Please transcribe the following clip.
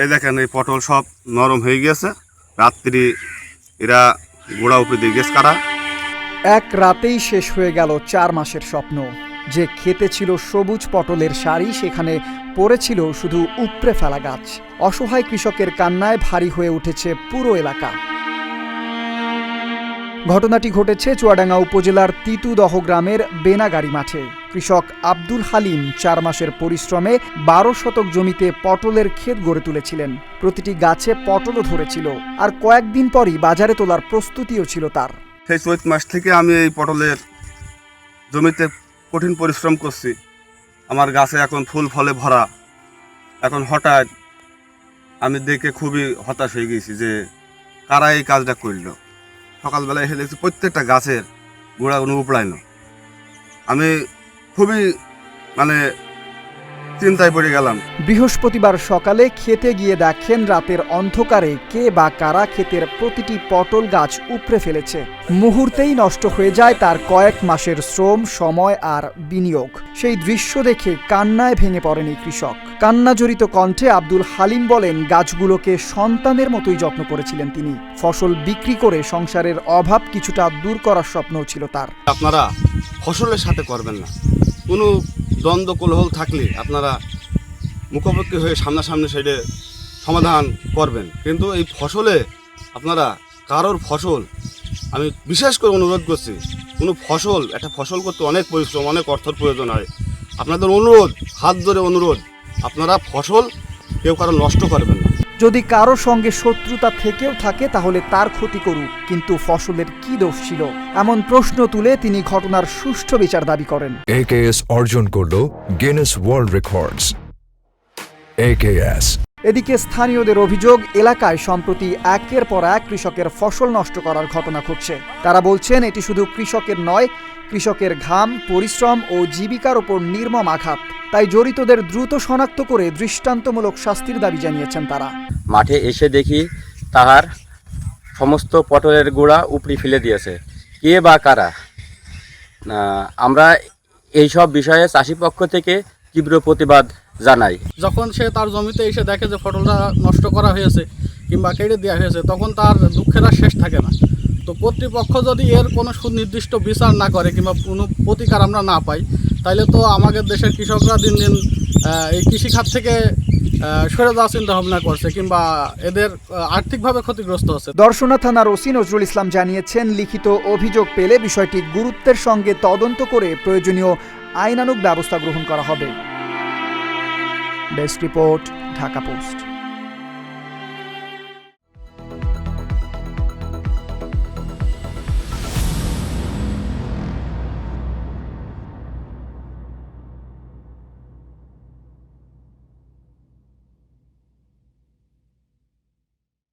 এই দেখেন এই পটল সব নরম হয়ে গেছে, রাত্রি এরা গোড়া উপরে দিয়ে গেছে কারা। এক রাতেই শেষ হয়ে গেল 4 মাসের স্বপ্ন। যে খেতে ছিল সবুজ পটলের সারি, সেখানে পড়েছিল শুধু উপড়ে ফেলা গাছ। অসহায় কৃষকের কান্নায় ভারী হয়ে উঠেছে পুরো এলাকা। ঘটনাটি ঘটেছে চুয়াডাঙ্গা উপজেলার তিতুদহ গ্রামের বেনাগাড়ি মাঠে। কৃষক আব্দুল হালিম 4 মাসের পরিশ্রমে 12 শতক জমিতে পটলের ক্ষেত গড়ে তুলেছিলেন। প্রতিটি গাছে পটলও ধরেছিল, আর কয়েকদিন পরই বাজারে তোলার প্রস্তুতিও ছিল তার। সেই চৈত মাস থেকে আমি এই পটলের জমিতে কঠিন পরিশ্রম করছি। আমার গাছে এখন ফুল ফলে ভরা। এখন হঠাৎ আমি দেখে খুবই হতাশ হয়ে গেছি যে কারা এই কাজটা করলো। সকালবেলা এসে দেখছি প্রত্যেকটা গাছের গোড়া কোনো উপড়াইল। আমি খুবই চিন্তায় পড়ে গেলাম। বৃহস্পতিবার সকালে খেতে গিয়ে দেখেন রাতের অন্ধকারে কে বা কারা ক্ষেতের প্রতিটি পটল গাছ উপড়ে ফেলেছে। মুহূর্তেই নষ্ট হয়ে যায় তার কয়েক মাসের শ্রম, সময় আর বিনিয়োগ। সেই দৃশ্য দেখে কান্নায় ভেঙে পড়েন এই কৃষক। কান্নাজড়িত কণ্ঠে আব্দুল হালিম বলেন, গাছগুলোকে সন্তানের মতোই যত্ন করেছিলেন তিনি। ফসল বিক্রি করে সংসারের অভাব কিছুটা দূর করার স্বপ্নও ছিল তার। আপনারা ফসলের সাথে করবেন না, কোনো দ্বন্দ্ব কোলাহল থাকলে আপনারা মুখোমুখি হয়ে সামনাসামনি সেটা সমাধান করবেন। কিন্তু এই ফসলে আপনারা কারোর ফসল, আমি বিশেষ করে অনুরোধ করছি, একটা ফসল করতে অনেক পরিশ্রম, অনেক অর্থের প্রয়োজন হয়। আপনাদের অনুরোধ, হাত ধরে অনুরোধ, আপনারা ফসল কেউ কারো নষ্ট করবেন না। যদি কারো সঙ্গে শত্রুতা থেকেও থাকে তাহলে তার ক্ষতি করুক, কিন্তু ফসলের কি দোষ ছিল? এমন প্রশ্ন তুলে তিনি ঘটনার সুষ্ঠু বিচার দাবি করেন। AKS অর্জন করল গিনেস ওয়ার্ল্ড রেকর্ডস। AKS। এদিকে স্থানীয়দের অভিযোগ, এলাকায় সম্প্রতি একের পর এক কৃষকের ফসল নষ্ট করার ঘটনা ঘটছে। তারা বলছেন, এটি শুধু কৃষকের নয়, কৃষকের ঘাম, পরিশ্রম ও জীবিকার ওপর নির্মম আঘাত। তাই জড়িতদের দ্রুত শনাক্ত করে দৃষ্টান্তমূলক শাস্তির দাবি জানিয়েছেন তারা। মাঠে এসে দেখি তাহার সমস্ত পটলের গোড়া উপড়ে ফেলে দিয়েছে। কে বা কারা? আমরা এইসব বিষয়ে চাষি পক্ষ থেকে তীব্র প্রতিবাদ জানাই। যখন সে তার জমিতে এসে দেখে যে ফসলটা নষ্ট করা হয়েছে কিংবা কেটে দেওয়া হয়েছে, তখন তার দুঃখের আর শেষ থাকে না। তো কর্তৃপক্ষ যদি এর কোনো সুনির্দিষ্ট বিচার না করে কিংবা কোনো প্রতিকার আমরা না পাই, তাহলে তো আমাদের দেশের কৃষকরা দিন দিন এই কৃষিখাত থেকে সরে যাওয়ার চিন্তা ভাবনা করছে কিংবা এদের আর্থিকভাবে ক্ষতিগ্রস্ত হচ্ছে। দর্শনা থানার ওসি নজরুল ইসলাম জানিয়েছেন, লিখিত অভিযোগ পেলে বিষয়টি গুরুত্বের সঙ্গে তদন্ত করে প্রয়োজনীয় আইনানুগ ব্যবস্থা গ্রহণ করা হবে। Desk report, Dhaka post.